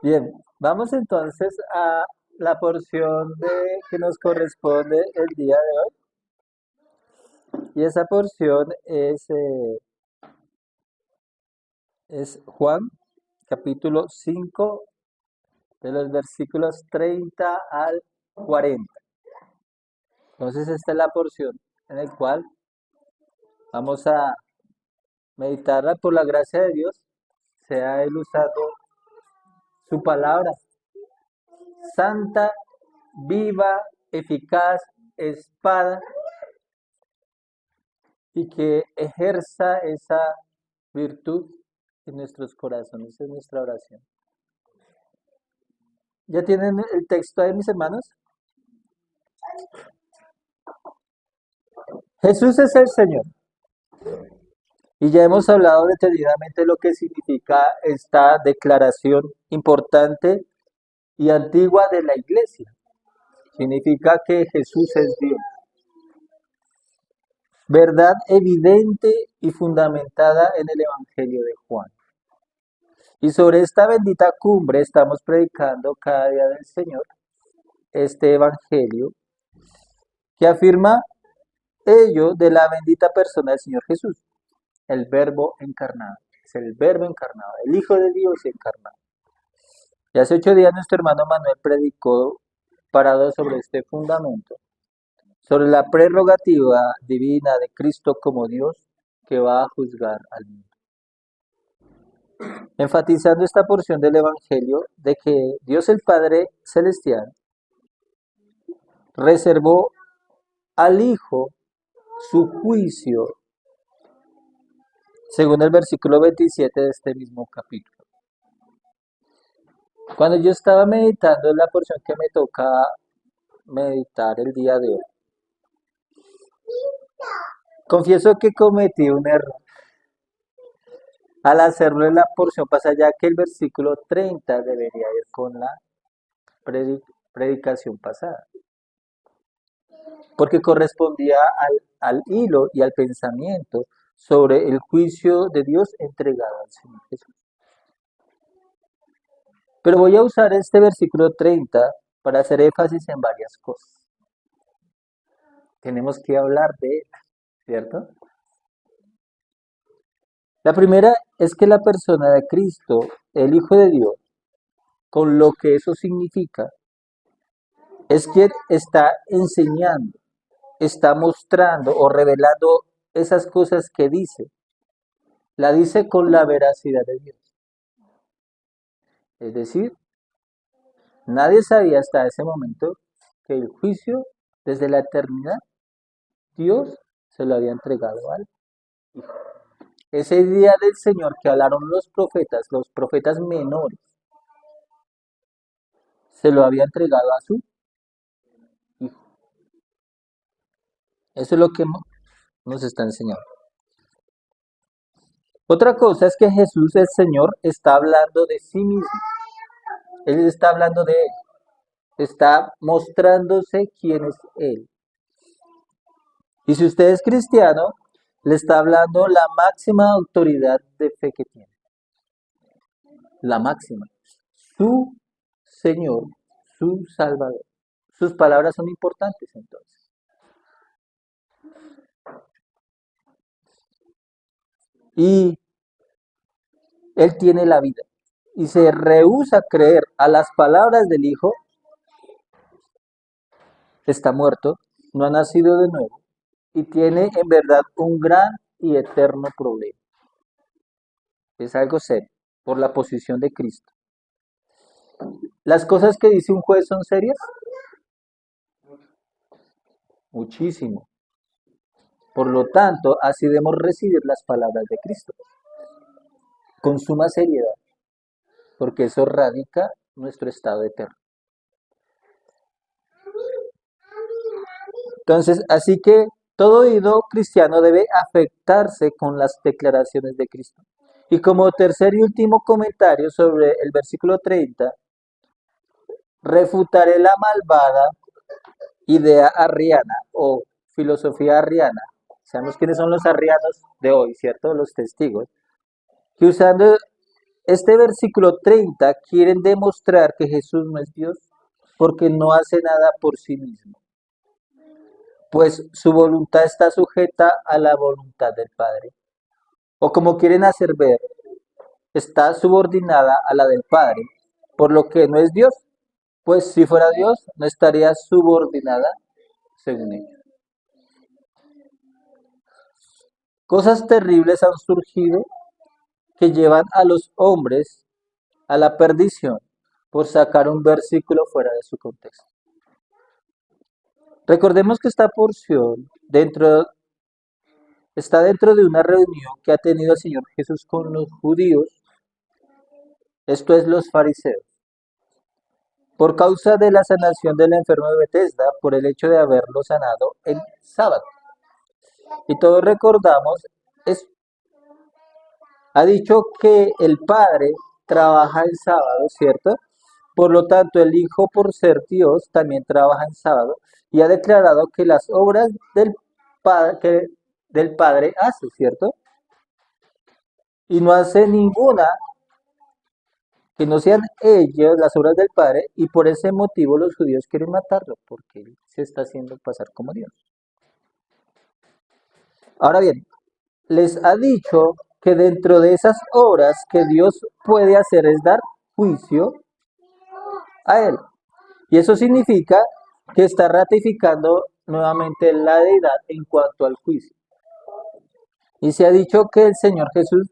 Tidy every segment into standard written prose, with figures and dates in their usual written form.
Bien, vamos entonces a la porción que nos corresponde el día de hoy. Y esa porción es Juan, capítulo 5, de los versículos 30 al 40. Entonces, esta es la porción en la cual vamos a meditarla por la gracia de Dios, sea Él usando su palabra santa, viva, eficaz, espada, y que ejerza esa virtud en nuestros corazones, en nuestra oración. ¿Ya tienen el texto ahí, mis hermanos? Jesús es el Señor. Y ya hemos hablado detenidamente de lo que significa esta declaración importante y antigua de la iglesia. Significa que Jesús es Dios. Verdad evidente y fundamentada en el Evangelio de Juan. Y sobre esta bendita cumbre estamos predicando cada día del Señor este Evangelio que afirma ello de la bendita persona del Señor Jesús, el Verbo encarnado. Es el Verbo encarnado, el Hijo de Dios encarnado. Y hace 8 días nuestro hermano Manuel predicó parado sobre este fundamento, sobre la prerrogativa divina de Cristo como Dios que va a juzgar al mundo. Enfatizando esta porción del Evangelio de que Dios el Padre Celestial reservó al Hijo su juicio, según el versículo 27 de este mismo capítulo. Cuando yo estaba meditando en la porción que me toca meditar el día de hoy, confieso que cometí un error al hacerlo en la porción pasada, ya que el versículo 30 debería ir con la predicación pasada, porque correspondía al hilo y al pensamiento sobre el juicio de Dios entregado al Señor Jesús. Pero voy a usar este versículo 30 para hacer énfasis en varias cosas. Tenemos que hablar de él, ¿cierto? La primera es que la persona de Cristo, el Hijo de Dios, con lo que eso significa, es quien está enseñando, está mostrando o revelando esas cosas que dice. La dice con la veracidad de Dios. Es decir, nadie sabía hasta ese momento que el juicio desde la eternidad Dios se lo había entregado al Hijo. Ese día del Señor que hablaron los profetas menores, se lo había entregado a su Hijo. Eso es lo que nos está enseñando. Otra cosa es que Jesús el Señor está hablando de sí mismo. Él está hablando de Él. Está mostrándose quién es Él. Y si usted es cristiano, le está hablando la máxima autoridad de fe que tiene. La máxima. Su Señor, su Salvador. Sus palabras son importantes entonces. Y Él tiene la vida. Y se rehúsa a creer a las palabras del Hijo, está muerto, no ha nacido de nuevo y tiene en verdad un gran y eterno problema. Es algo serio por la posición de Cristo. ¿Las cosas que dice un juez son serias? Muchísimo. Por lo tanto, así debemos recibir las palabras de Cristo con suma seriedad, porque eso radica nuestro estado eterno. Entonces, así que todo oído cristiano debe afectarse con las declaraciones de Cristo. Y como tercer y último comentario sobre el versículo 30, refutaré la malvada idea arriana o filosofía arriana. Sabemos quiénes son los arrianos de hoy, ¿cierto? Los testigos. Que usando Este versículo 30 quieren demostrar que Jesús no es Dios porque no hace nada por sí mismo, pues su voluntad está sujeta a la voluntad del Padre. O como quieren hacer ver, está subordinada a la del Padre, por lo que no es Dios, pues si fuera Dios no estaría subordinada según ellos. Cosas terribles han surgido que llevan a los hombres a la perdición por sacar un versículo fuera de su contexto. Recordemos que esta porción está dentro de una reunión que ha tenido el Señor Jesús con los judíos, esto es los fariseos, por causa de la sanación del enfermo de Betesda, por el hecho de haberlo sanado el sábado. Y todos recordamos, es, ha dicho que el Padre trabaja el sábado, ¿cierto? Por lo tanto, el Hijo, por ser Dios, también trabaja en sábado y ha declarado que las obras del Padre hace, ¿cierto? Y no hace ninguna que no sean ellas las obras del Padre, y por ese motivo los judíos quieren matarlo, porque él se está haciendo pasar como Dios. Ahora bien, les ha dicho que dentro de esas obras que Dios puede hacer es dar juicio a él. Y eso significa que está ratificando nuevamente la deidad en cuanto al juicio. Y se ha dicho que el Señor Jesús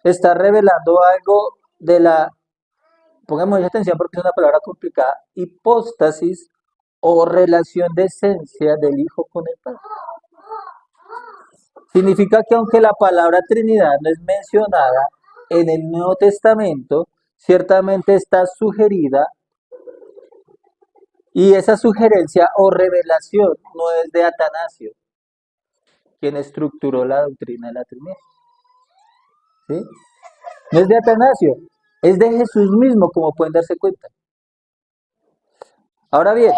está revelando algo de la, pongamos mucha atención porque es una palabra complicada, hipóstasis o relación de esencia del Hijo con el Padre. Significa que aunque la palabra Trinidad no es mencionada en el Nuevo Testamento, ciertamente está sugerida, y esa sugerencia o revelación no es de Atanasio, quien estructuró la doctrina de la Trinidad. ¿Sí? No es de Atanasio, es de Jesús mismo, como pueden darse cuenta. Ahora bien,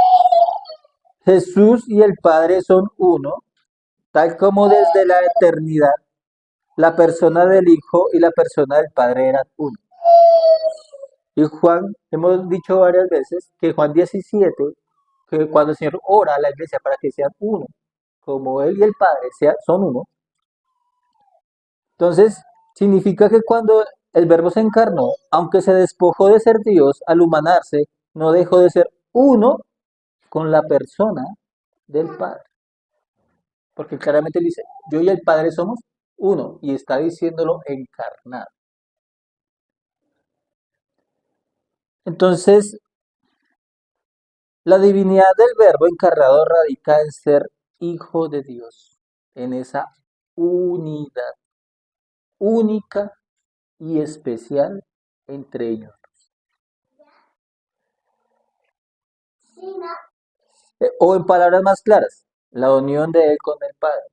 Jesús y el Padre son uno, tal como desde la eternidad la persona del Hijo y la persona del Padre eran uno. Y Juan, hemos dicho varias veces que Juan 17, que cuando el Señor ora a la iglesia para que sean uno, como Él y el Padre son uno, entonces significa que cuando el Verbo se encarnó, aunque se despojó de ser Dios al humanarse, no dejó de ser uno con la persona del Padre. Porque claramente dice, yo y el Padre somos uno, y está diciéndolo encarnado. Entonces, la divinidad del Verbo encarnado radica en ser hijo de Dios, en esa unidad única y especial entre ellos. O en palabras más claras, la unión de Él con el Padre.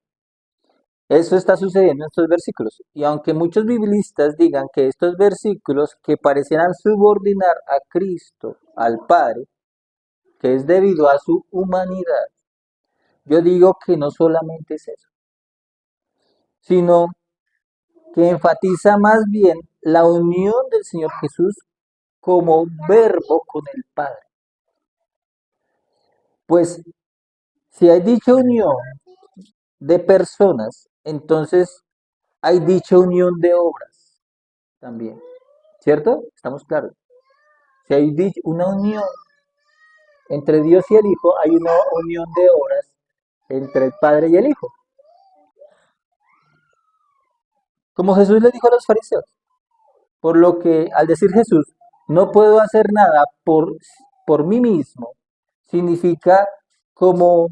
Eso está sucediendo en estos versículos. Y aunque muchos biblistas digan que estos versículos que parecieran subordinar a Cristo al Padre, que es debido a su humanidad, yo digo que no solamente es eso, sino que enfatiza más bien la unión del Señor Jesús como verbo con el Padre. Pues si hay dicha unión de personas, entonces hay dicha unión de obras también, ¿cierto? Estamos claros. Si hay una unión entre Dios y el Hijo, hay una unión de obras entre el Padre y el Hijo. Como Jesús le dijo a los fariseos, por lo que al decir Jesús, no puedo hacer nada por mí mismo, significa como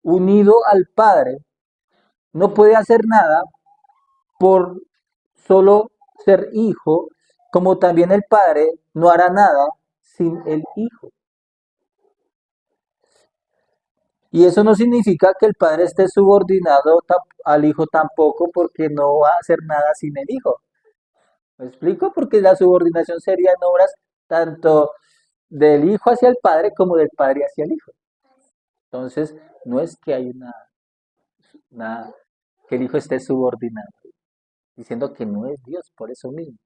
unido al Padre, no puede hacer nada por solo ser hijo, como también el Padre no hará nada sin el Hijo. Y eso no significa que el Padre esté subordinado al Hijo tampoco, porque no va a hacer nada sin el Hijo. ¿Me explico? Porque la subordinación sería en obras tanto del Hijo hacia el Padre como del Padre hacia el Hijo. Entonces, no es que hay que el Hijo esté subordinado. diciendo que no es Dios por eso mismo,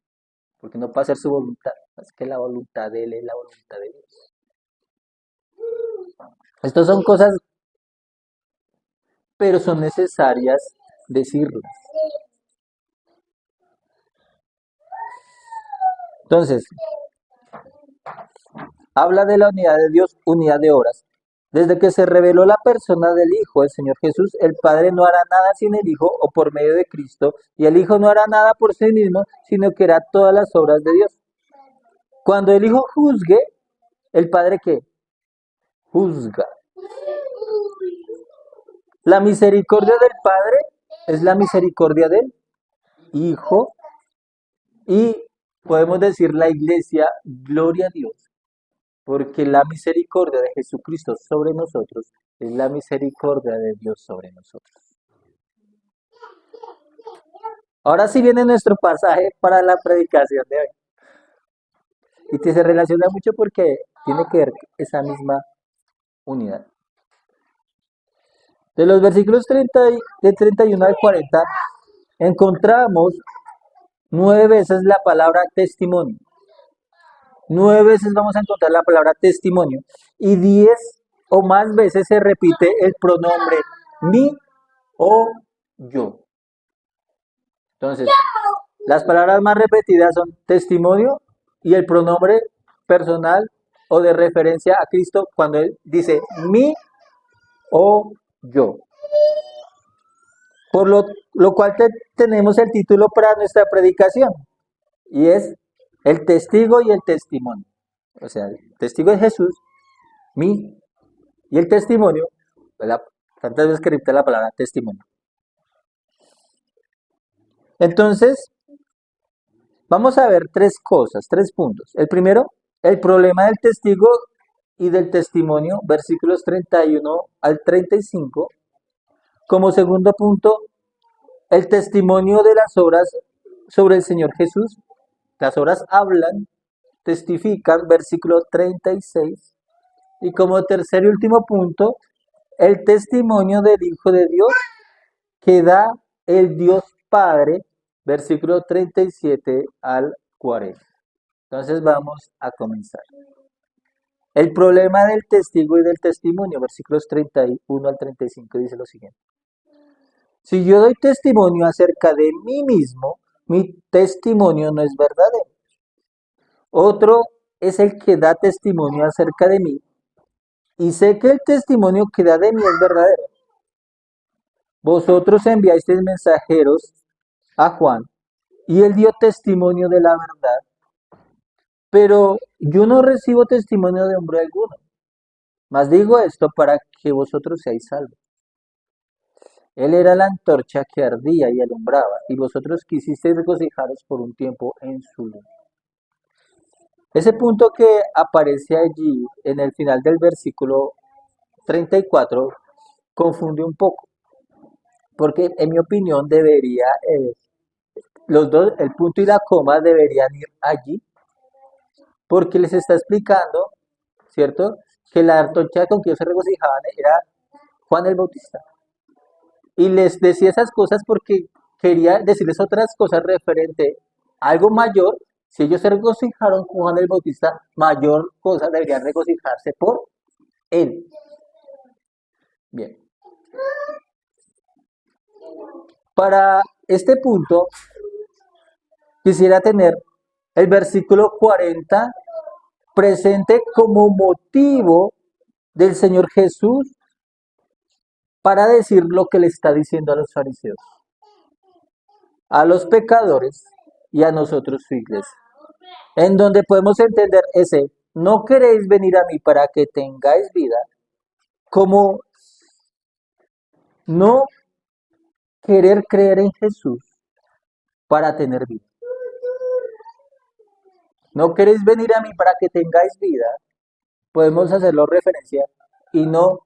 porque no puede hacer su voluntad, más que la voluntad de Él es la voluntad de Dios. Estas son cosas, pero son necesarias decirlas. Entonces, habla de la unidad de Dios, unidad de obras. Desde que se reveló la persona del Hijo, el Señor Jesús, el Padre no hará nada sin el Hijo o por medio de Cristo, y el Hijo no hará nada por sí mismo, sino que hará todas las obras de Dios. Cuando el Hijo juzgue, ¿el Padre qué? Juzga. La misericordia del Padre es la misericordia del Hijo y podemos decir la Iglesia, gloria a Dios, porque la misericordia de Jesucristo sobre nosotros es la misericordia de Dios sobre nosotros. Ahora sí viene nuestro pasaje para la predicación de hoy. Y que se relaciona mucho porque tiene que ver esa misma unidad. De los versículos 30 de 31 al 40 encontramos 9 veces la palabra testimonio. 9 veces vamos a encontrar la palabra testimonio. Y 10 o más veces se repite el pronombre mi o yo. Entonces, las palabras más repetidas son testimonio y el pronombre personal o de referencia a Cristo cuando Él dice mi o yo. Por lo cual tenemos el título para nuestra predicación y es el testigo y el testimonio. O sea, el testigo es Jesús, mi, y el testimonio, ¿verdad? Tantas veces que repite la palabra testimonio. Entonces, vamos a ver 3 cosas, 3 puntos. El primero, el problema del testigo y del testimonio, versículos 31 al 35. Como segundo punto, el testimonio de las obras sobre el Señor Jesús. Las obras hablan, testifican, versículo 36. Y como tercer y último punto, el testimonio del Hijo de Dios que da el Dios Padre, versículo 37 al 40. Entonces vamos a comenzar. El problema del testigo y del testimonio, versículos 31 al 35, dice lo siguiente. Si yo doy testimonio acerca de mí mismo, mi testimonio no es verdadero. Otro es el que da testimonio acerca de mí, y sé que el testimonio que da de mí es verdadero. Vosotros enviasteis mensajeros a Juan, y él dio testimonio de la verdad, pero yo no recibo testimonio de hombre alguno. Mas digo esto para que vosotros seáis salvos. Él era la antorcha que ardía y alumbraba, y vosotros quisisteis regocijaros por un tiempo en su luz. Ese punto que aparece allí en el final del versículo 34 confunde un poco, porque en mi opinión debería, los dos, el punto y la coma deberían ir allí, porque les está explicando, ¿cierto? Que la antorcha con que ellos se regocijaban era Juan el Bautista. Y les decía esas cosas porque quería decirles otras cosas referente a algo mayor. Si ellos se regocijaron con Juan el Bautista, mayor cosa deberían regocijarse por él. Bien. Para este punto, quisiera tener el versículo 40 presente como motivo del Señor Jesús para decir lo que le está diciendo a los fariseos, a los pecadores y a nosotros su iglesia. En donde podemos entender ese, no queréis venir a mí para que tengáis vida, como no querer creer en Jesús para tener vida. No queréis venir a mí para que tengáis vida, podemos hacerlo referencia, y no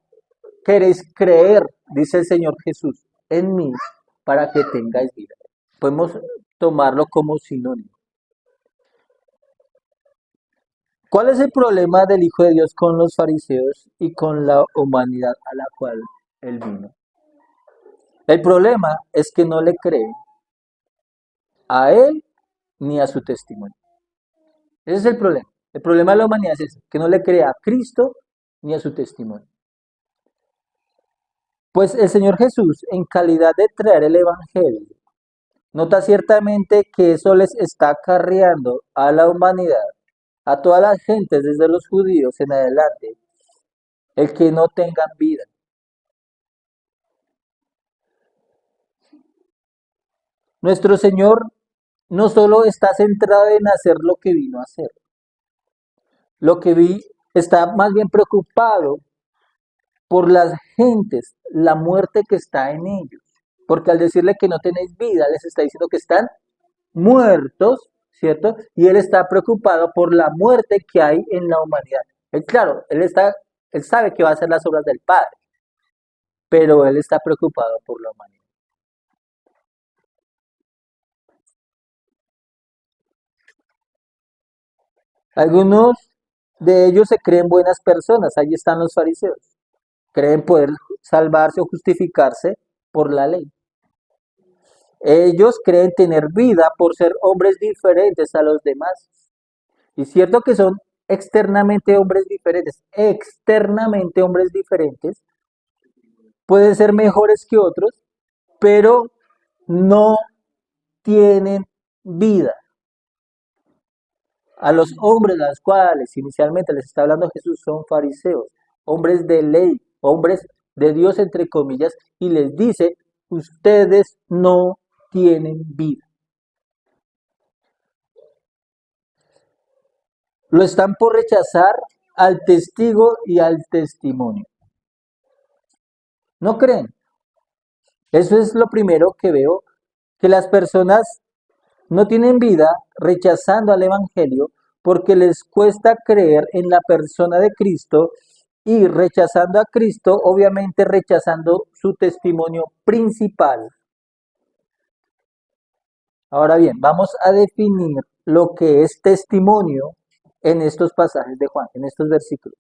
queréis creer, dice el Señor Jesús, en mí para que tengáis vida. Podemos tomarlo como sinónimo. ¿Cuál es el problema del Hijo de Dios con los fariseos y con la humanidad a la cual Él vino? El problema es que no le creen a él ni a su testimonio. Ese es el problema. El problema de la humanidad es ese, que no le cree a Cristo ni a su testimonio. Pues el Señor Jesús, en calidad de traer el Evangelio, nota ciertamente que eso les está acarreando a la humanidad, a todas las gentes, desde los judíos en adelante, el que no tengan vida. Nuestro Señor no solo está centrado en hacer lo que vino a hacer, lo que vi está más bien preocupado por las gentes, la muerte que está en ellos. Porque al decirle que no tenéis vida, les está diciendo que están muertos, ¿cierto? Y él está preocupado por la muerte que hay en la humanidad. Claro, él sabe que va a hacer las obras del Padre, pero él está preocupado por la humanidad. Algunos de ellos se creen buenas personas, ahí están los fariseos. Creen poder salvarse o justificarse por la ley. Ellos creen tener vida por ser hombres diferentes a los demás. Y cierto que son externamente hombres diferentes, pueden ser mejores que otros, pero no tienen vida. A los hombres a los cuales inicialmente les está hablando Jesús son fariseos, hombres de ley, hombres de Dios entre comillas, y les dice, ustedes no tienen vida. Lo están por rechazar al testigo y al testimonio. ¿No creen? Eso es lo primero que veo, que las personas no tienen vida rechazando al Evangelio porque les cuesta creer en la persona de Cristo y rechazando a Cristo, obviamente rechazando su testimonio principal. Ahora bien, vamos a definir lo que es testimonio en estos pasajes de Juan, en estos versículos.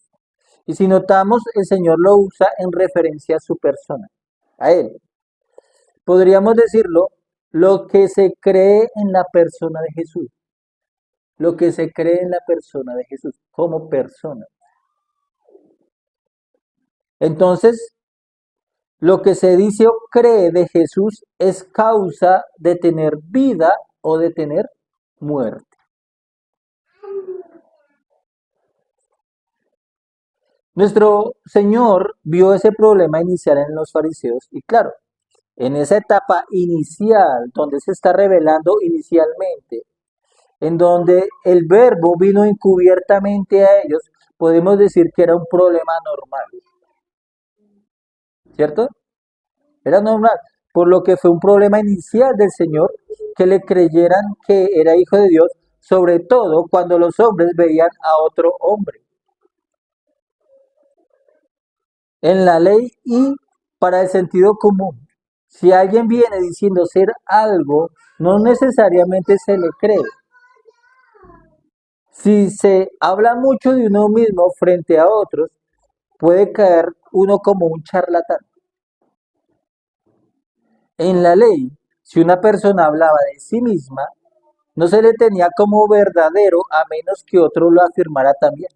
Y si notamos, el Señor lo usa en referencia a su persona, a Él. Podríamos decirlo, lo que se cree en la persona de Jesús, lo que se cree en la persona de Jesús como persona. Entonces, lo que se dice o cree de Jesús es causa de tener vida o de tener muerte. Nuestro Señor vio ese problema inicial en los fariseos y claro, en esa etapa inicial donde se está revelando inicialmente, en donde el verbo vino encubiertamente a ellos, podemos decir que era un problema normal, ¿cierto? Era normal, por lo que fue un problema inicial del Señor que le creyeran que era hijo de Dios, sobre todo cuando los hombres veían a otro hombre en la ley y para el sentido común. Si alguien viene diciendo ser algo, no necesariamente se le cree. Si se habla mucho de uno mismo frente a otros, puede caer uno como un charlatán. En la ley, si una persona hablaba de sí misma, no se le tenía como verdadero a menos que otro lo afirmara también.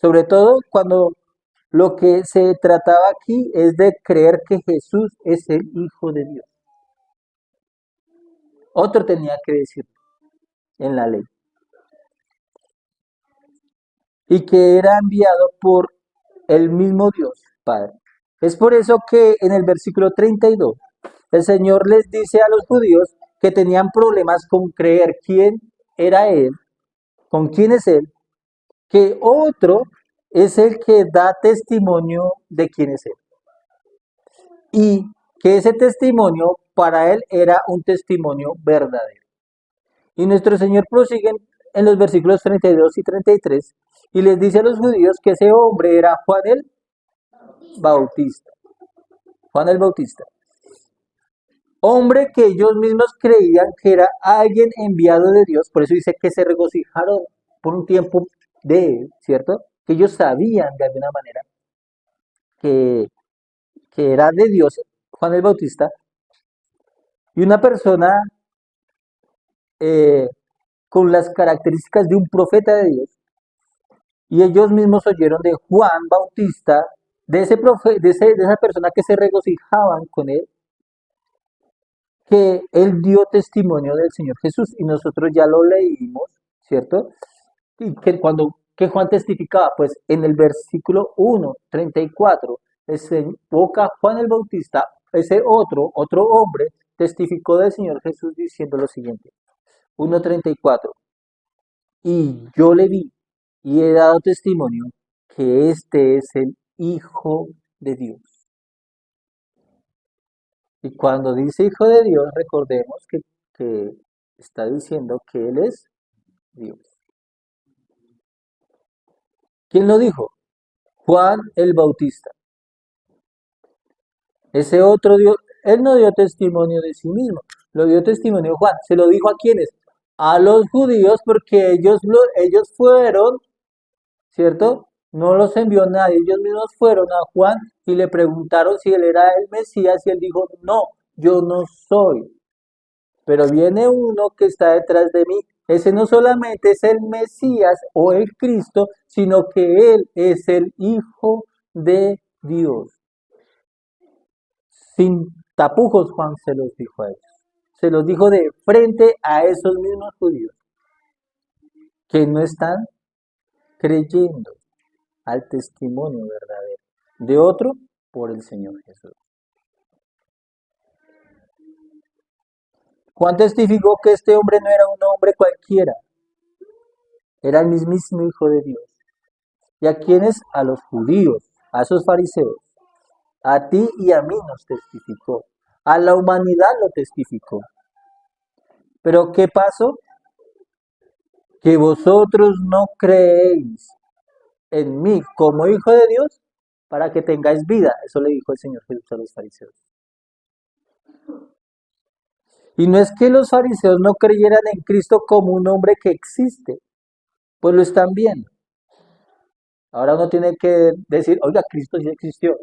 Sobre todo cuando lo que se trataba aquí es de creer que Jesús es el Hijo de Dios. Otro tenía que decirlo en la ley. Y que era enviado por el mismo Dios, Padre. Es por eso que en el versículo 32, el Señor les dice a los judíos que tenían problemas con creer quién era Él, con quién es Él, que otro es el que da testimonio de quién es Él. Y que ese testimonio para Él era un testimonio verdadero. Y nuestro Señor prosigue en los versículos 32 y 33 y les dice a los judíos que ese hombre era Juan el Bautista. Juan el Bautista. Hombre que ellos mismos creían que era alguien enviado de Dios, por eso dice que se regocijaron por un tiempo de él, ¿cierto? Que ellos sabían de alguna manera que, que era de Dios Juan el Bautista, Y una persona eh, con las características de un profeta de Dios, y ellos mismos oyeron de Juan Bautista, de esa persona que se regocijaban con él, que él dio testimonio del Señor Jesús, y nosotros ya lo leímos, ¿cierto? Y que Juan testificaba, pues en el versículo 1:34, boca Juan el Bautista, ese otro hombre, testificó del Señor Jesús diciendo lo siguiente, 1:34, y yo le vi y he dado testimonio que este es el Hijo de Dios. Y cuando dice Hijo de Dios, recordemos que está diciendo que Él es Dios. ¿Quién lo dijo? Juan el Bautista. Ese otro dio, él no dio testimonio de sí mismo, lo dio testimonio Juan. ¿Se lo dijo a quiénes? A los judíos, porque ellos fueron, ¿cierto? No los envió nadie, ellos mismos fueron a Juan y le preguntaron si él era el Mesías y él dijo, no, yo no soy. Pero viene uno que está detrás de mí. Ese no solamente es el Mesías o el Cristo, sino que Él es el Hijo de Dios. Sin tapujos, Juan se los dijo a ellos. Se los dijo de frente a esos mismos judíos que no están creyendo al testimonio verdadero de otro por el Señor Jesús. Juan testificó que este hombre no era un hombre cualquiera, era el mismísimo Hijo de Dios. ¿Y a quiénes? A los judíos, a esos fariseos. A ti y a mí nos testificó. A la humanidad lo testificó. Pero ¿qué pasó? Que vosotros no creéis en mí como Hijo de Dios para que tengáis vida. Eso le dijo el Señor Jesús a los fariseos. Y no es que los fariseos no creyeran en Cristo como un hombre que existe, pues lo están viendo. Ahora uno tiene que decir, oiga, Cristo sí existió.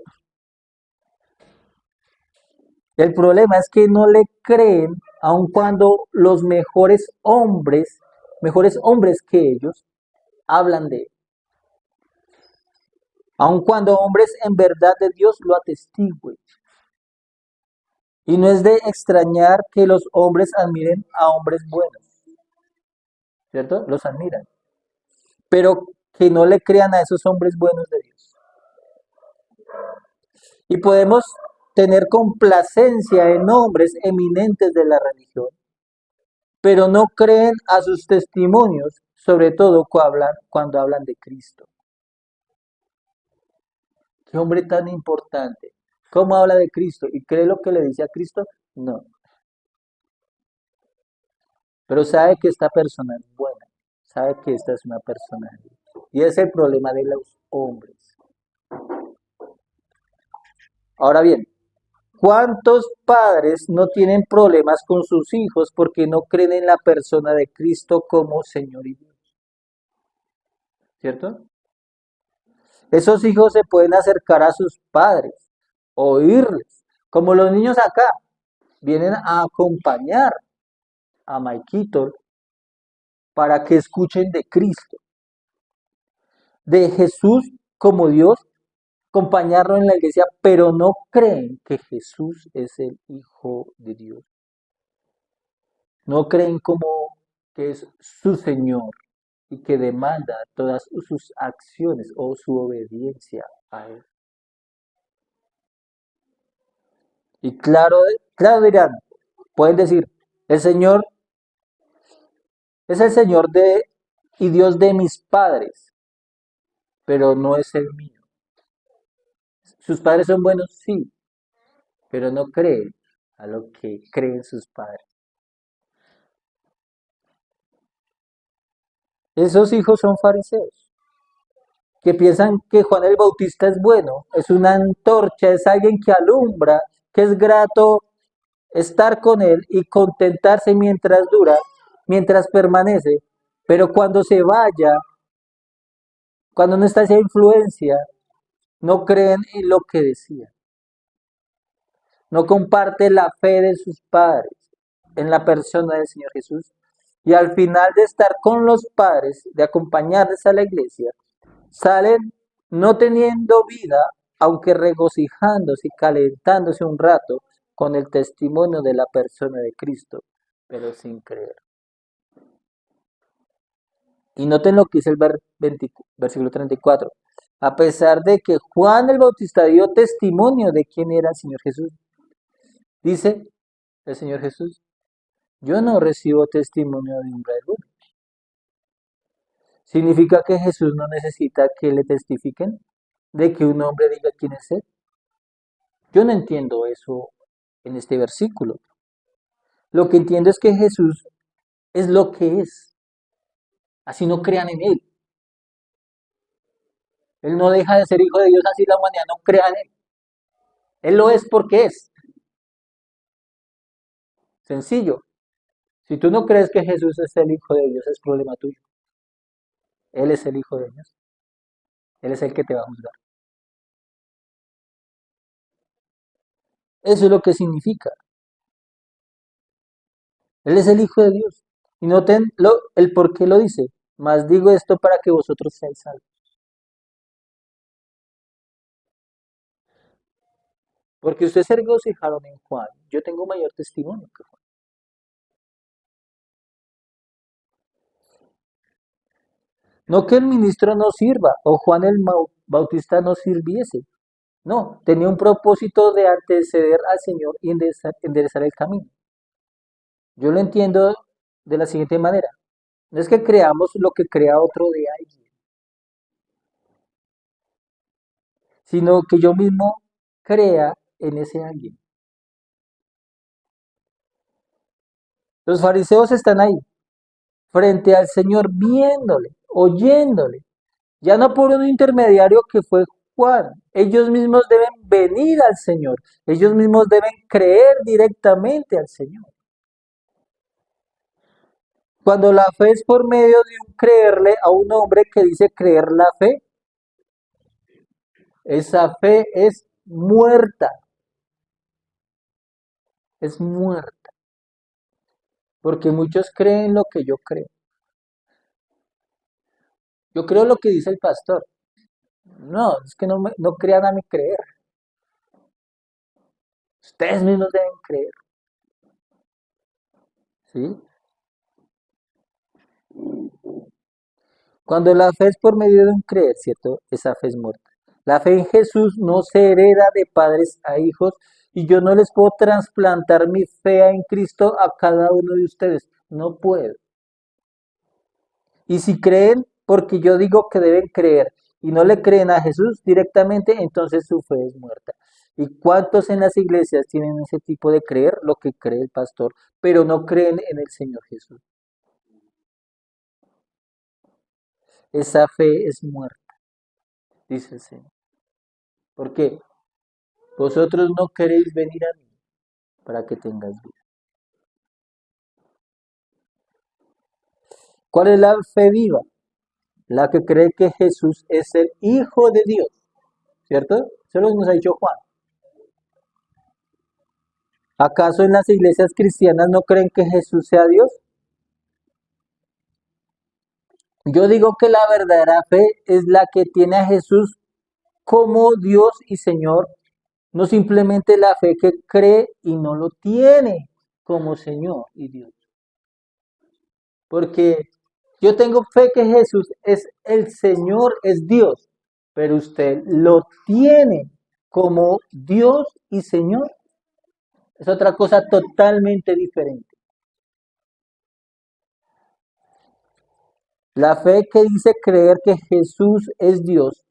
El problema es que no le creen aun cuando los mejores hombres que ellos, hablan de él. Aun cuando hombres en verdad de Dios lo atestiguen. Y no es de extrañar que los hombres admiren a hombres buenos, ¿cierto? Los admiran. Pero que no le crean a esos hombres buenos de Dios. Y podemos tener complacencia en hombres eminentes de la religión, pero no creen a sus testimonios, sobre todo cuando hablan de Cristo. Qué hombre tan importante. ¿Cómo habla de Cristo? ¿Y cree lo que le dice a Cristo? No. Pero sabe que esta persona es buena. Sabe que esta es una persona de Dios. Y ese es el problema de los hombres. Ahora bien, ¿cuántos padres no tienen problemas con sus hijos porque no creen en la persona de Cristo como Señor y Dios? ¿Cierto? Esos hijos se pueden acercar a sus padres, oírles, como los niños acá, vienen a acompañar a Maikito para que escuchen de Cristo, de Jesús como Dios, acompañarlo en la iglesia, pero no creen que Jesús es el Hijo de Dios. No creen como que es su Señor y que demanda todas sus acciones o su obediencia a Él. Y claro dirán, pueden decir, el Señor es el Señor y Dios de mis padres, pero no es el mío. Sus padres son buenos, sí, pero no creen a lo que creen sus padres. Esos hijos son fariseos, que piensan que Juan el Bautista es bueno, es una antorcha, es alguien que alumbra, que es grato estar con él y contentarse mientras dura, mientras permanece, pero cuando se vaya, cuando no está esa influencia, no creen en lo que decía. no comparte la fe de sus padres en la persona del Señor Jesús, y al final de estar con los padres, de acompañarles a la iglesia, salen no teniendo vida, aunque regocijándose y calentándose un rato con el testimonio de la persona de Cristo, pero sin creer. Y noten lo que dice el versículo 34. A pesar de que Juan el Bautista dio testimonio de quién era el Señor Jesús, dice el Señor Jesús, yo no recibo testimonio de hombre alguno. ¿Significa que Jesús no necesita que le testifiquen? ¿De que un hombre diga quién es él? Yo no entiendo eso en este versículo. Lo que entiendo es que Jesús es lo que es. Así no crean en él. Él no deja de ser hijo de Dios, así la humanidad no crea en él. Él lo es porque es. Sencillo. Si tú no crees que Jesús es el hijo de Dios, es problema tuyo. Él es el hijo de Dios. Él es el que te va a juzgar. Eso es lo que significa. Él es el hijo de Dios. Y noten el por qué lo dice. Mas digo esto para que vosotros seáis salvos. Porque ustedes se regocijaron en Juan. Yo tengo mayor testimonio que Juan. No que el ministro no sirva o Juan el Bautista no sirviese. No, tenía un propósito de anteceder al Señor y enderezar el camino. Yo lo entiendo de la siguiente manera. No es que creamos lo que crea otro de alguien, sino que yo mismo crea en ese alguien. Los fariseos están ahí, frente al Señor, viéndole, oyéndole, ya no por un intermediario que fue Juan. Ellos mismos deben venir al Señor, ellos mismos deben creer directamente al Señor. Cuando la fe es por medio de un creerle a un hombre que dice creer la fe, esa fe es muerta, porque muchos creen lo que yo creo. Yo creo lo que dice el pastor. No, es que no crean a mi creer. Ustedes mismos deben creer, ¿sí? Cuando la fe es por medio de un creer, ¿cierto? Esa fe es muerta. La fe en Jesús no se hereda de padres a hijos y yo no les puedo trasplantar mi fe en Cristo a cada uno de ustedes. No puedo. Y si creen, porque yo digo que deben creer y no le creen a Jesús directamente, entonces su fe es muerta. ¿Y cuántos en las iglesias tienen ese tipo de creer, lo que cree el pastor, pero no creen en el Señor Jesús? Esa fe es muerta, dice el Señor. ¿Por qué? Vosotros no queréis venir a mí para que tengáis vida. ¿Cuál es la fe viva? La que cree que Jesús es el Hijo de Dios, ¿cierto? Eso lo nos ha dicho Juan. ¿Acaso en las iglesias cristianas no creen que Jesús sea Dios? Yo digo que la verdadera fe es la que tiene a Jesús como Dios y Señor, no simplemente la fe que cree y no lo tiene como Señor y Dios. Porque yo tengo fe que Jesús es el Señor, es Dios, pero usted lo tiene como Dios y Señor. Es otra cosa totalmente diferente. La fe que dice creer que Jesús es Dios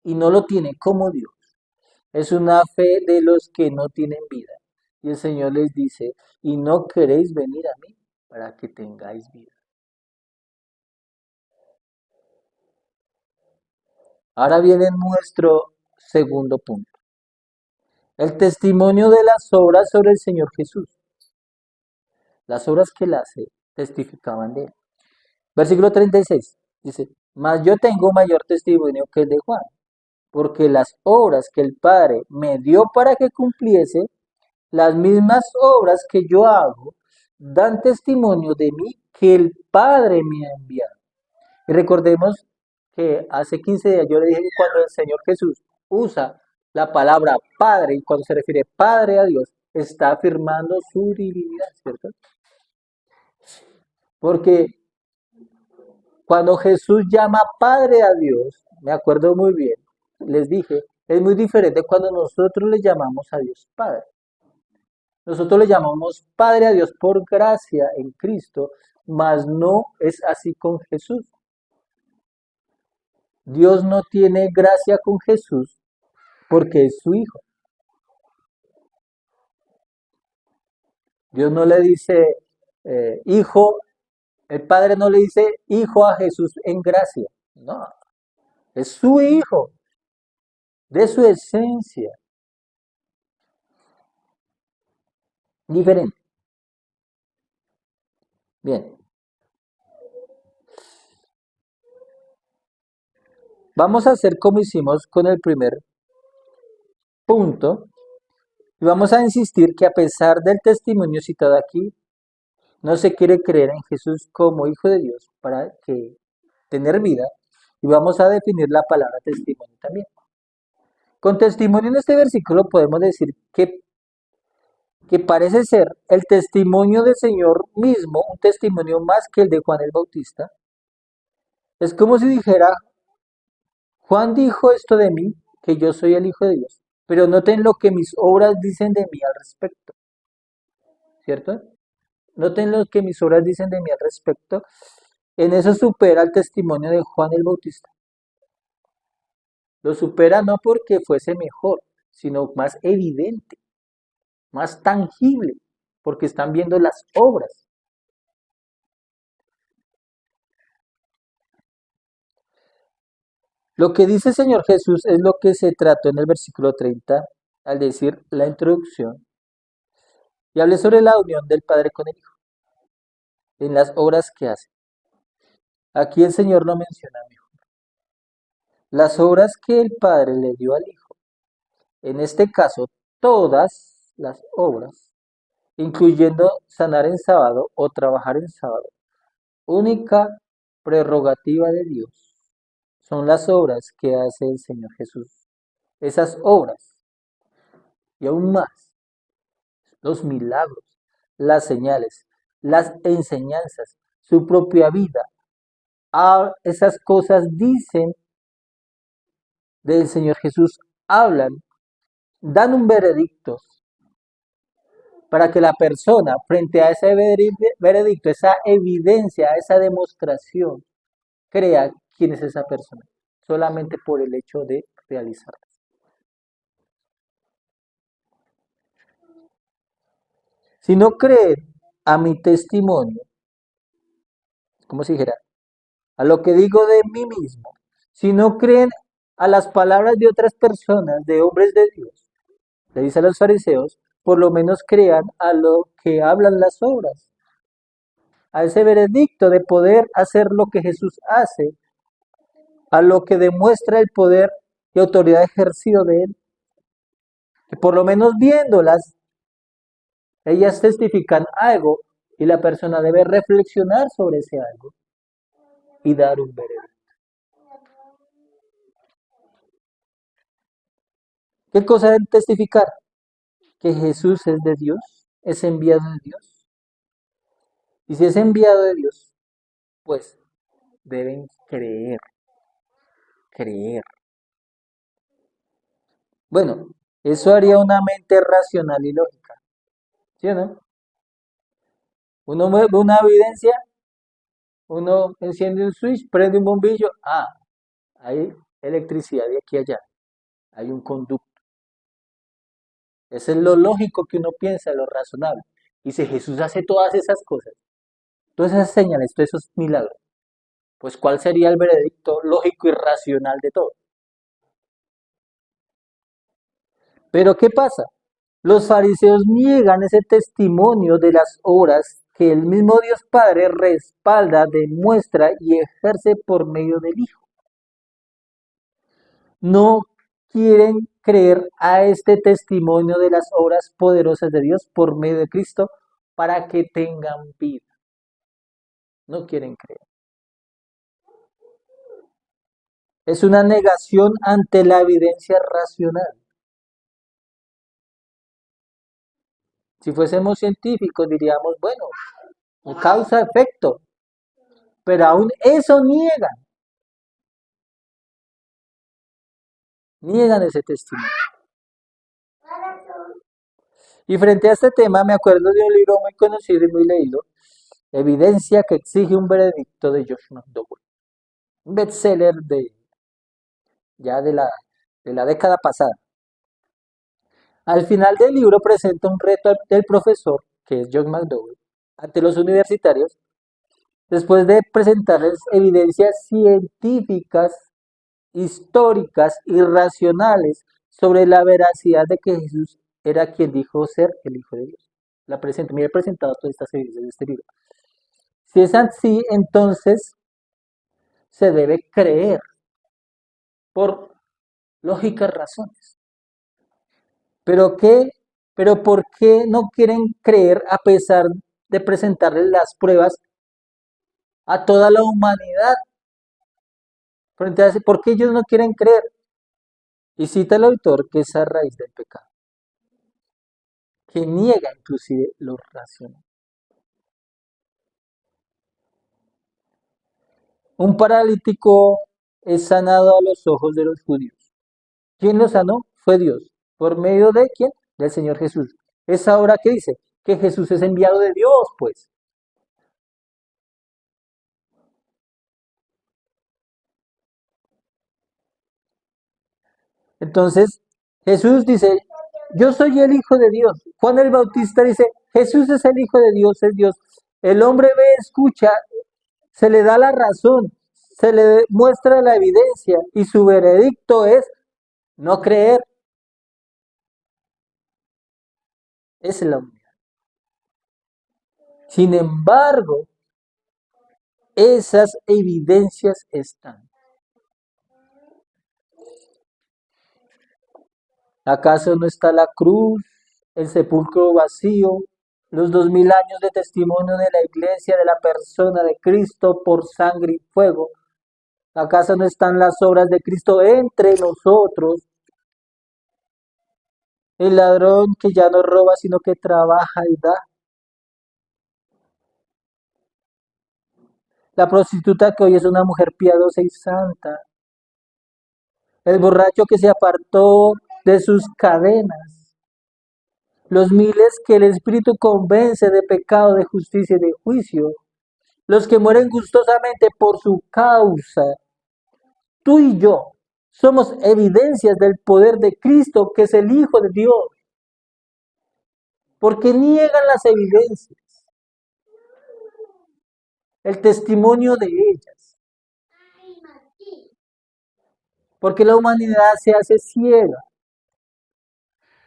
y no lo tiene como Dios es una fe de los que no tienen vida. Y el Señor les dice, y no queréis venir a mí para que tengáis vida. Ahora viene nuestro segundo punto. El testimonio de las obras sobre el Señor Jesús. Las obras que él hace testificaban de él. Versículo 36 dice, mas yo tengo mayor testimonio que el de Juan, porque las obras que el Padre me dio para que cumpliese, Las mismas obras que yo hago dan testimonio de mí que el Padre me ha enviado. Y recordemos que hace 15 días yo le dije que cuando el Señor Jesús usa la palabra Padre y cuando se refiere Padre a Dios, está afirmando su divinidad, ¿cierto? Porque cuando Jesús llama Padre a Dios, me acuerdo muy bien, les dije, es muy diferente cuando nosotros le llamamos a Dios Padre. Nosotros le llamamos Padre a Dios por gracia en Cristo, mas no es así con Jesús. Dios no tiene gracia con Jesús porque es su Hijo. Dios no le dice Hijo, el Padre no le dice Hijo a Jesús en gracia. No, es su Hijo, de su esencia, diferente. Bien, vamos a hacer como hicimos con el primer punto y vamos a insistir que a pesar del testimonio citado aquí, no se quiere creer en Jesús como Hijo de Dios para que tener vida y vamos a definir la palabra testimonio también. Con testimonio en este versículo podemos decir que parece ser el testimonio del Señor mismo, un testimonio más que el de Juan el Bautista. Es como si dijera, Juan dijo esto de mí, que yo soy el Hijo de Dios, pero noten lo que mis obras dicen de mí al respecto, ¿cierto? Noten lo que mis obras dicen de mí al respecto. En eso supera el testimonio de Juan el Bautista. Lo supera no porque fuese mejor, sino más evidente, más tangible, porque están viendo las obras. Lo que dice el Señor Jesús es lo que se trató en el versículo 30 al decir la introducción y hablé sobre la unión del Padre con el Hijo en las obras que hace. Aquí el Señor no menciona mejor. Las obras que el Padre le dio al Hijo, en este caso todas las obras, incluyendo sanar en sábado o trabajar en sábado, única prerrogativa de Dios, son las obras que hace el Señor Jesús. Esas obras, y aún más, los milagros, las señales, las enseñanzas, su propia vida, esas cosas dicen del Señor Jesús, hablan, dan un veredicto para que la persona, frente a ese veredicto, esa evidencia, esa demostración, crea quién es esa persona, solamente por el hecho de realizarla. Si no creen a mi testimonio, como si dijera, a lo que digo de mí mismo, si no creen a las palabras de otras personas, de hombres de Dios, le dice a los fariseos, por lo menos crean a lo que hablan las obras, a ese veredicto de poder hacer lo que Jesús hace, a lo que demuestra el poder y autoridad ejercido de él, que por lo menos viéndolas, ellas testifican algo y la persona debe reflexionar sobre ese algo y dar un veredicto. ¿Qué cosa deben testificar? Que Jesús es de Dios, es enviado de Dios. Y si es enviado de Dios, pues deben creer, creer. Bueno, eso haría una mente racional y lógica, ¿sí o no? Uno ve una evidencia, uno enciende un switch, prende un bombillo, hay electricidad de aquí a allá, hay un conducto. Eso es lo lógico que uno piensa, lo razonable. Y si Jesús hace todas esas cosas, todas esas señales, todos esos milagros, pues ¿cuál sería el veredicto lógico y racional de todo? Pero ¿qué pasa? Los fariseos niegan ese testimonio de las obras que el mismo Dios Padre respalda, demuestra y ejerce por medio del Hijo. No quieren creer a este testimonio de las obras poderosas de Dios por medio de Cristo para que tengan vida. No quieren creer. Es una negación ante la evidencia racional. Si fuésemos científicos diríamos, bueno, causa-efecto, pero aún eso niegan ese testimonio. Y frente a este tema me acuerdo de un libro muy conocido y muy leído, Evidencia que exige un veredicto de Josh McDowell, un bestseller ya de la década pasada. Al final del libro presenta un reto del profesor, que es Josh McDowell, ante los universitarios, después de presentarles evidencias científicas, históricas y racionales sobre la veracidad de que Jesús era quien dijo ser el Hijo de Dios. La presenta, me he presentado todas estas evidencias de este libro. Si es así, entonces se debe creer por lógicas razones. ¿Pero qué? ¿Pero por qué no quieren creer a pesar de presentarles las pruebas a toda la humanidad? ¿Por qué ellos no quieren creer? Y cita el autor que es a raíz del pecado, que niega inclusive lo racional. Un paralítico es sanado a los ojos de los judíos. ¿Quién lo sanó? Fue Dios. ¿Por medio de quién? Del Señor Jesús. ¿Es ahora qué dice? Que Jesús es enviado de Dios, pues. Entonces, Jesús dice, yo soy el Hijo de Dios. Juan el Bautista dice, Jesús es el Hijo de Dios, es Dios. El hombre ve, escucha, se le da la razón, se le muestra la evidencia y su veredicto es no creer. Es la unidad. Sin embargo, esas evidencias están. ¿Acaso no está la cruz, el sepulcro vacío, los 2000 años de testimonio de la iglesia, de la persona de Cristo por sangre y fuego? ¿Acaso no están las obras de Cristo entre nosotros? El ladrón que ya no roba, sino que trabaja y da. La prostituta que hoy es una mujer piadosa y santa. El borracho que se apartó de sus cadenas. Los miles que el Espíritu convence de pecado, de justicia y de juicio. Los que mueren gustosamente por su causa. Tú y yo somos evidencias del poder de Cristo, que es el Hijo de Dios. Porque niegan las evidencias, el testimonio de ellas. Porque la humanidad se hace ciega,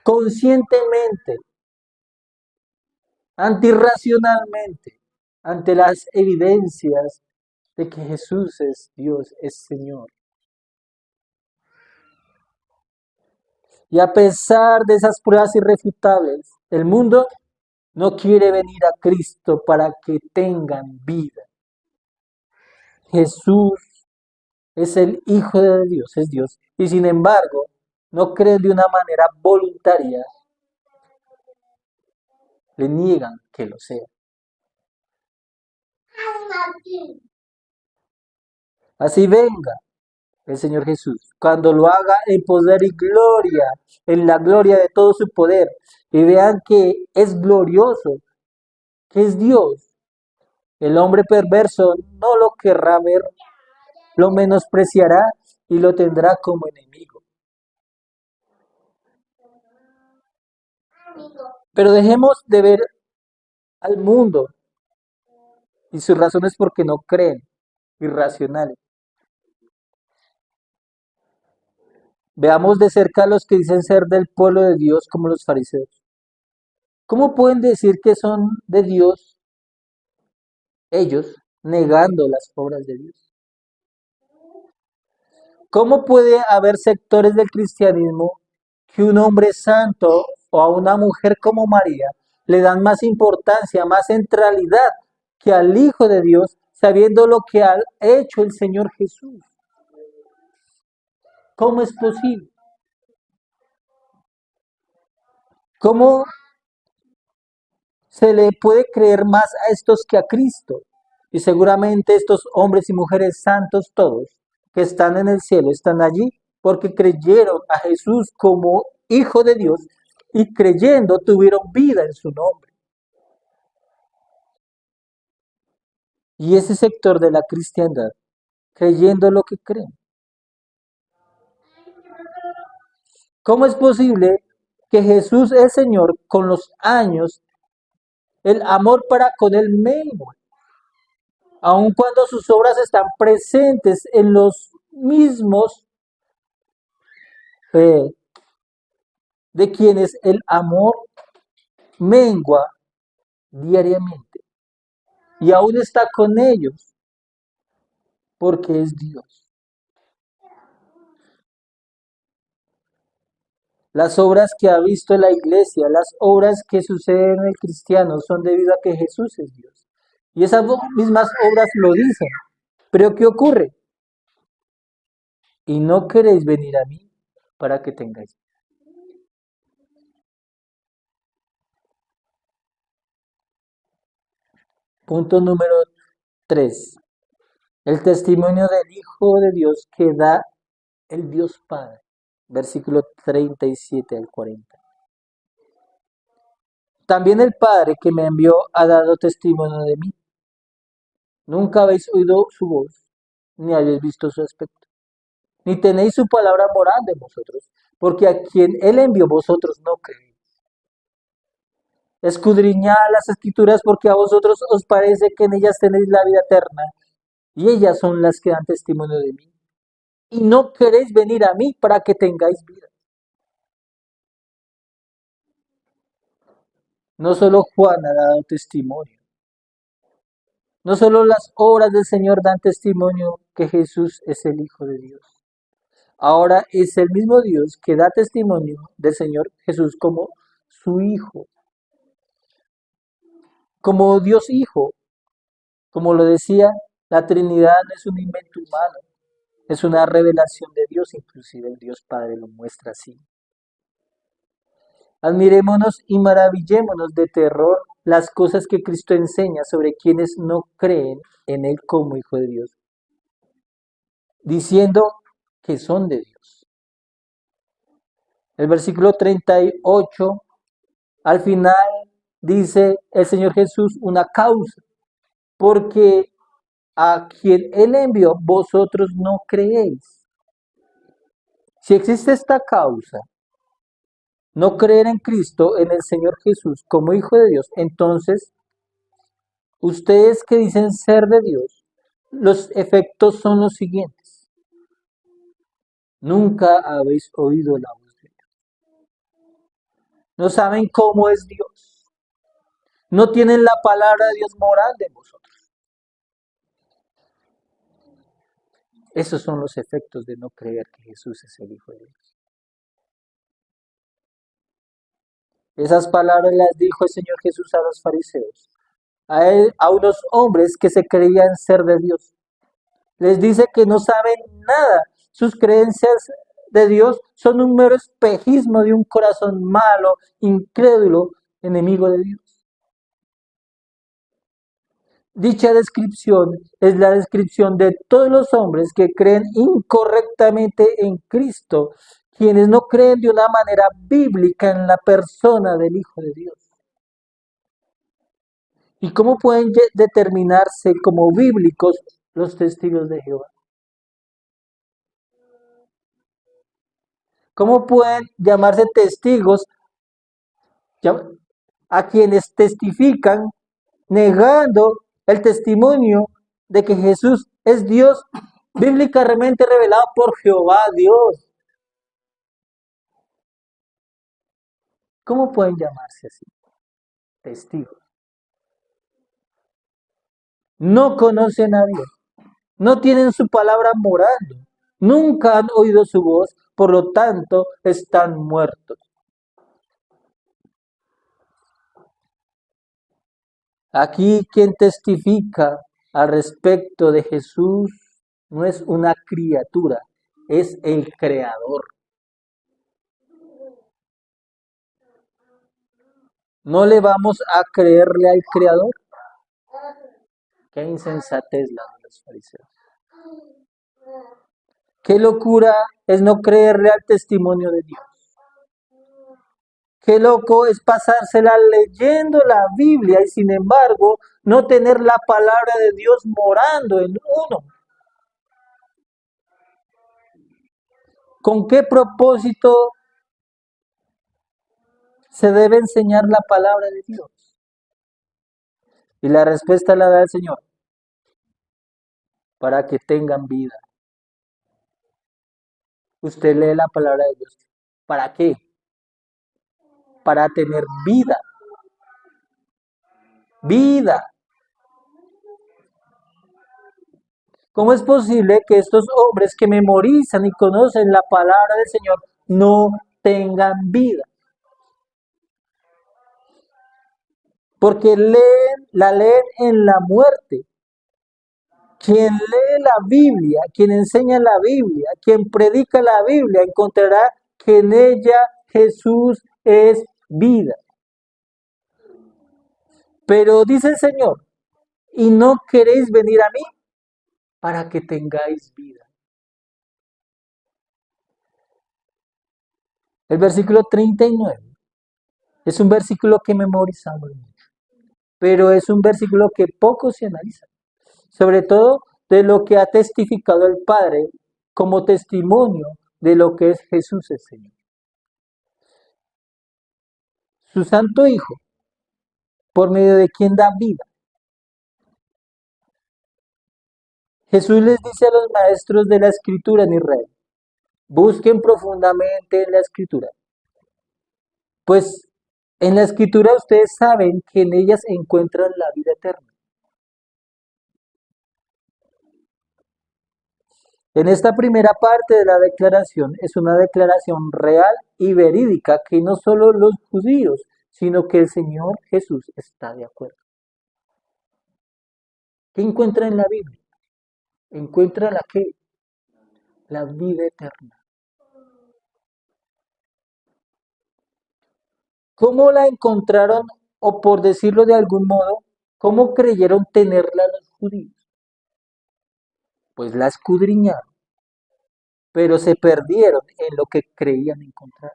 conscientemente, antirracionalmente, ante las evidencias de que Jesús es Dios, es Señor. Y a pesar de esas pruebas irrefutables, el mundo no quiere venir a Cristo para que tengan vida. Jesús es el Hijo de Dios, es Dios. Y sin embargo, no creen de una manera voluntaria, le niegan que lo sea. Así venga el Señor Jesús, cuando lo haga en poder y gloria, en la gloria de todo su poder, y vean que es glorioso, que es Dios. El hombre perverso no lo querrá ver, lo menospreciará y lo tendrá como enemigo. Pero dejemos de ver al mundo y sus razones porque no creen, irracionales. Veamos de cerca a los que dicen ser del pueblo de Dios como los fariseos. ¿Cómo pueden decir que son de Dios ellos negando las obras de Dios? ¿Cómo puede haber sectores del cristianismo que un hombre santo o a una mujer como María le dan más importancia, más centralidad que al Hijo de Dios, sabiendo lo que ha hecho el Señor Jesús? ¿Cómo es posible? ¿Cómo se le puede creer más a estos que a Cristo? Y seguramente estos hombres y mujeres santos todos que están en el cielo están allí porque creyeron a Jesús como Hijo de Dios y creyendo tuvieron vida en su nombre. Y ese sector de la cristiandad, creyendo lo que creen. ¿Cómo es posible que Jesús el Señor con los años, el amor para con él mengua, aun cuando sus obras están presentes en los mismos eh, de quienes el amor mengua diariamente y aún está con ellos porque es Dios? Las obras que ha visto la iglesia, las obras que suceden en el cristiano son debido a que Jesús es Dios. Y esas mismas obras lo dicen. Pero ¿qué ocurre? Y no queréis venir a mí para que tengáis. Punto número 3. El testimonio del Hijo de Dios que da el Dios Padre. Versículo 37 al 40. También el Padre que me envió ha dado testimonio de mí. Nunca habéis oído su voz, ni habéis visto su aspecto, ni tenéis su palabra moral de vosotros, porque a quien Él envió vosotros no creéis. Escudriñad las escrituras porque a vosotros os parece que en ellas tenéis la vida eterna, y ellas son las que dan testimonio de mí. Y no queréis venir a mí para que tengáis vida. No solo Juan ha dado testimonio, no solo las obras del Señor dan testimonio que Jesús es el Hijo de Dios. Ahora es el mismo Dios que da testimonio del Señor Jesús como su Hijo, como Dios Hijo. Como lo decía, la Trinidad no es un invento humano, es una revelación de Dios, inclusive el Dios Padre lo muestra así. Admirémonos y maravillémonos de terror las cosas que Cristo enseña sobre quienes no creen en Él como Hijo de Dios, diciendo que son de Dios. El versículo 38, al final, dice el Señor Jesús una causa, porque a quien Él envió, vosotros no creéis. Si existe esta causa, no creer en Cristo, en el Señor Jesús como Hijo de Dios, entonces ustedes que dicen ser de Dios, los efectos son los siguientes. Nunca habéis oído la voz de Dios. No saben cómo es Dios. No tienen la palabra de Dios moral de vosotros. Esos son los efectos de no creer que Jesús es el Hijo de Dios. Esas palabras las dijo el Señor Jesús a los fariseos, a unos hombres que se creían ser de Dios. Les dice que no saben nada. Sus creencias de Dios son un mero espejismo de un corazón malo, incrédulo, enemigo de Dios. Dicha descripción es la descripción de todos los hombres que creen incorrectamente en Cristo, quienes no creen de una manera bíblica en la persona del Hijo de Dios. ¿Y cómo pueden determinarse como bíblicos los testigos de Jehová? ¿Cómo pueden llamarse testigos a quienes testifican negando el testimonio de que Jesús es Dios bíblicamente revelado por Jehová Dios? ¿Cómo pueden llamarse así? Testigos. No conocen a Dios. No tienen su palabra moral. Nunca han oído su voz, por lo tanto están muertos. Aquí quien testifica al respecto de Jesús no es una criatura, es el Creador. ¿No le vamos a creerle al Creador? Qué insensatez la de los fariseos. Qué locura es no creerle al testimonio de Dios. Qué loco es pasársela leyendo la Biblia y sin embargo no tener la palabra de Dios morando en uno. ¿Con qué propósito se debe enseñar la palabra de Dios? Y la respuesta la da el Señor, para que tengan vida. Usted lee la palabra de Dios. ¿Para qué? Para tener vida. Vida. ¿Cómo es posible que estos hombres que memorizan y conocen la palabra del Señor no tengan vida? Porque la leen en la muerte. Quien lee la Biblia, quien enseña la Biblia, quien predica la Biblia, encontrará que en ella Jesús es vida. Pero dice el Señor, y no queréis venir a mí para que tengáis vida. El versículo 39 es un versículo que memorizamos mucho, pero es un versículo que poco se analiza, sobre todo de lo que ha testificado el Padre como testimonio de lo que es Jesús el Señor. Su Santo Hijo, por medio de quien da vida. Jesús les dice a los maestros de la Escritura en Israel, busquen profundamente en la Escritura, pues en la Escritura ustedes saben que en ellas encuentran la vida eterna. En esta primera parte de la declaración es una declaración real y verídica que no solo los judíos, sino que el Señor Jesús está de acuerdo. ¿Qué encuentra en la Biblia? Encuentra la que la vida eterna. ¿Cómo la encontraron o por decirlo de algún modo, cómo creyeron tenerla los judíos? Pues la escudriñaron, pero se perdieron en lo que creían encontrar.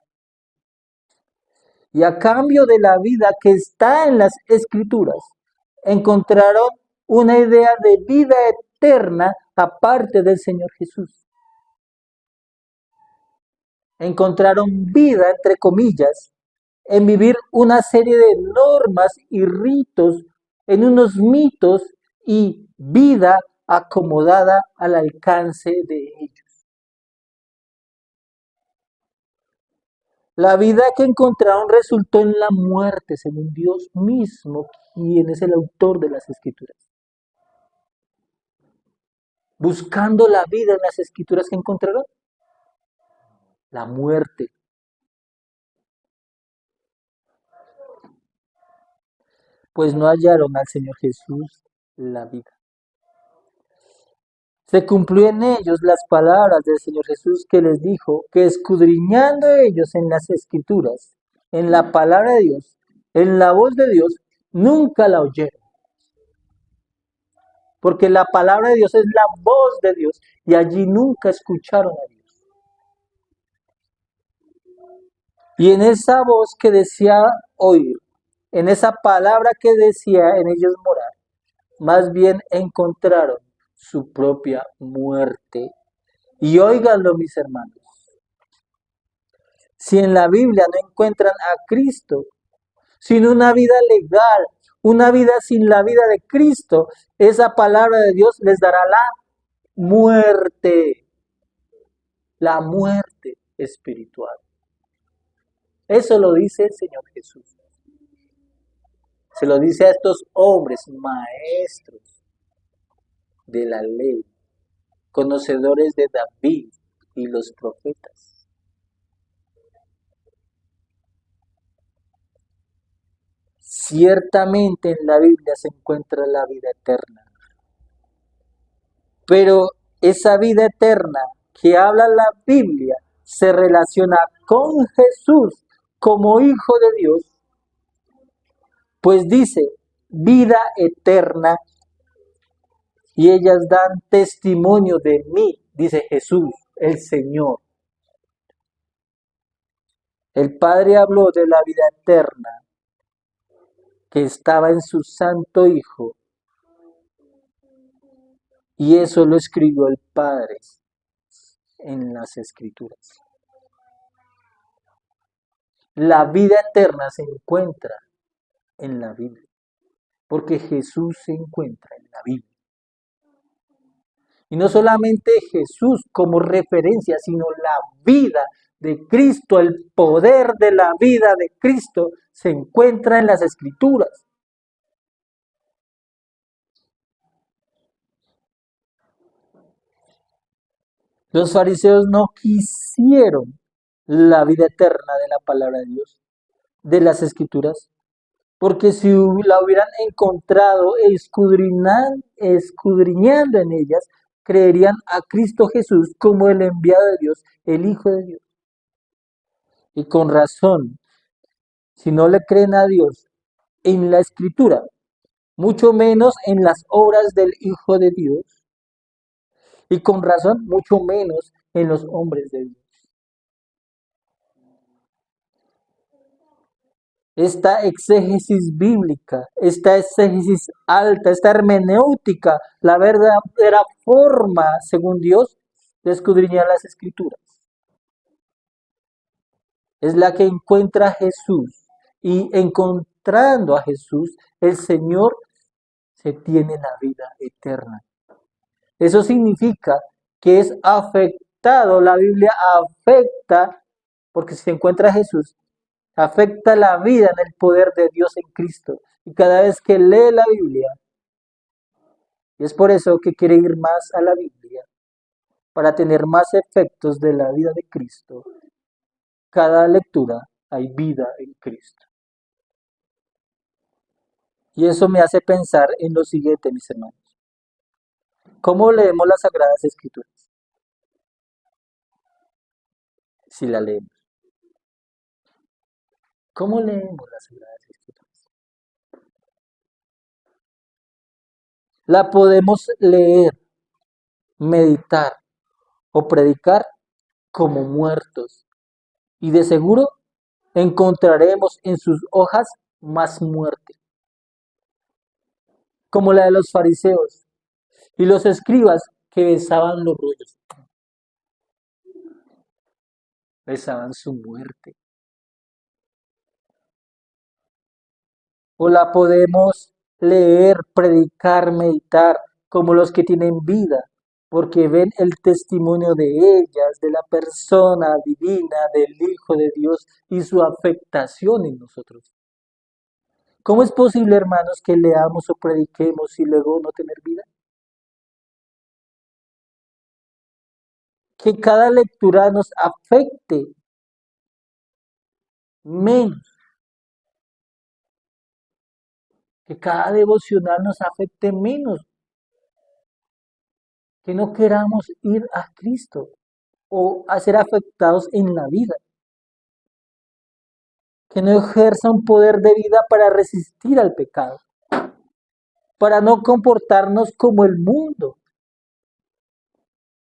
Y a cambio de la vida que está en las escrituras, encontraron una idea de vida eterna aparte del Señor Jesús. Encontraron vida, entre comillas, en vivir una serie de normas y ritos, en unos mitos y vida acomodada al alcance de ellos. La vida que encontraron resultó en la muerte, según Dios mismo, quien es el autor de las escrituras. Buscando la vida en las escrituras que encontraron, la muerte. Pues no hallaron al Señor Jesús la vida. Se cumplió en ellos las palabras del Señor Jesús que les dijo que escudriñando ellos en las escrituras, en la palabra de Dios, en la voz de Dios, nunca la oyeron. Porque la palabra de Dios es la voz de Dios y allí nunca escucharon a Dios. Y en esa voz que decía oír, en esa palabra que decía en ellos morar, más bien encontraron su propia muerte. Y óiganlo, mis hermanos, si en la Biblia no encuentran a Cristo, sin una vida legal, una vida sin la vida de Cristo, esa palabra de Dios les dará la muerte espiritual. Eso lo dice el Señor Jesús. Se lo dice a estos hombres maestros de la ley, conocedores de David, y los profetas. Ciertamente en la Biblia se encuentra la vida eterna, pero esa vida eterna que habla la Biblia se relaciona con Jesús como Hijo de Dios, pues dice vida eterna y ellas dan testimonio de mí, dice Jesús, el Señor. El Padre habló de la vida eterna que estaba en su Santo Hijo y eso lo escribió el Padre en las Escrituras. La vida eterna se encuentra en la Biblia, porque Jesús se encuentra en la Biblia. Y no solamente Jesús como referencia, sino la vida de Cristo, el poder de la vida de Cristo se encuentra en las Escrituras. Los fariseos no quisieron la vida eterna de la palabra de Dios, de las Escrituras, porque si la hubieran encontrado escudriñando en ellas, creerían a Cristo Jesús como el enviado de Dios, el Hijo de Dios. Y con razón, si no le creen a Dios en la Escritura, mucho menos en las obras del Hijo de Dios, y con razón, mucho menos en los hombres de Dios. Esta exégesis bíblica, esta exégesis alta, esta hermenéutica, la verdadera forma, según Dios, de escudriñar las Escrituras. Es la que encuentra a Jesús y encontrando a Jesús, el Señor se tiene la vida eterna. Eso significa que es afectado, la Biblia afecta, porque si se encuentra a Jesús, afecta la vida en el poder de Dios en Cristo. Y cada vez que lee la Biblia, y es por eso que quiere ir más a la Biblia, para tener más efectos de la vida de Cristo, cada lectura hay vida en Cristo. Y eso me hace pensar en lo siguiente, mis hermanos. ¿Cómo leemos las Sagradas Escrituras? Si la leemos. ¿Cómo leemos las Sagradas Escrituras? La podemos leer, meditar o predicar como muertos. Y de seguro encontraremos en sus hojas más muerte, como la de los fariseos y los escribas que besaban los rollos, besaban su muerte. O la podemos leer, predicar, meditar como los que tienen vida, porque ven el testimonio de ellas, de la persona divina, del Hijo de Dios y su afectación en nosotros. ¿Cómo es posible, hermanos, que leamos o prediquemos y luego no tener vida? Que cada lectura nos afecte menos, que cada devocional nos afecte menos, que no queramos ir a Cristo o a ser afectados en la vida, que no ejerza un poder de vida para resistir al pecado, para no comportarnos como el mundo,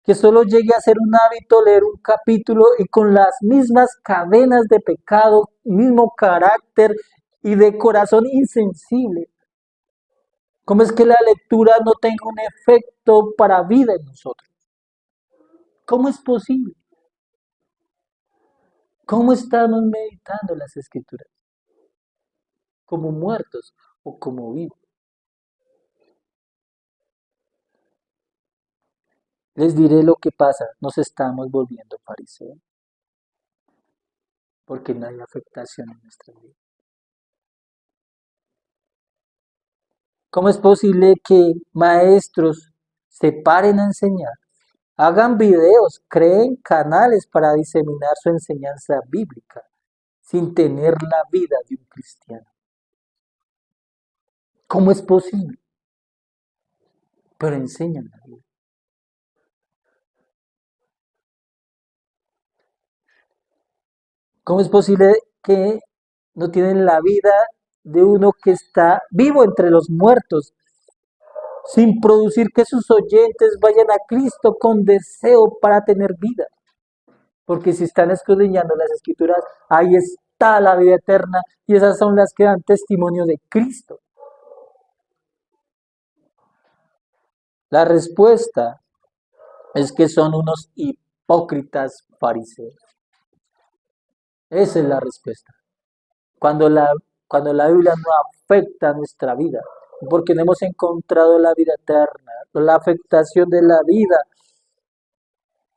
que solo llegue a ser un hábito leer un capítulo y con las mismas cadenas de pecado, mismo carácter y de corazón insensible. ¿Cómo es que la lectura no tenga un efecto para vida en nosotros? ¿Cómo es posible? ¿Cómo estamos meditando las Escrituras? ¿Como muertos o como vivos? Les diré lo que pasa, nos estamos volviendo fariseos, porque no hay afectación en nuestra vida. ¿Cómo es posible que maestros se paren a enseñar Hagan videos, creen canales para diseminar su enseñanza bíblica sin tener la vida de un cristiano. ¿Cómo es posible? Pero enseñan la vida. ¿Cómo es posible que no tienen la vida de uno que está vivo entre los muertos, sin producir que sus oyentes vayan a Cristo con deseo para tener vida? Porque si están escudriñando las escrituras, ahí está la vida eterna y esas son las que dan testimonio de Cristo. La respuesta es que son unos hipócritas fariseos. Esa es la respuesta. Cuando la, cuando la Biblia no afecta nuestra vida, porque no hemos encontrado la vida eterna, la afectación de la vida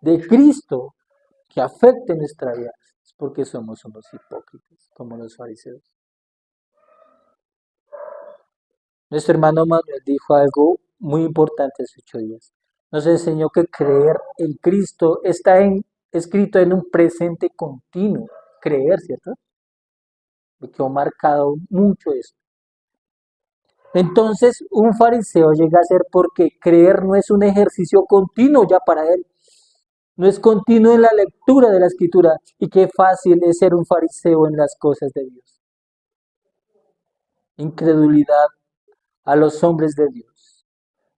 de Cristo que afecte nuestra vida, es porque somos unos hipócritas, como los fariseos. Nuestro hermano Manuel dijo algo muy importante hace 8 días. Nos enseñó que creer en Cristo está escrito en un presente continuo. Creer, ¿cierto? Me quedó marcado mucho eso. Entonces, un fariseo llega a ser porque creer no es un ejercicio continuo ya para él. No es continuo en la lectura de la escritura. Y qué fácil es ser un fariseo en las cosas de Dios. Incredulidad a los hombres de Dios,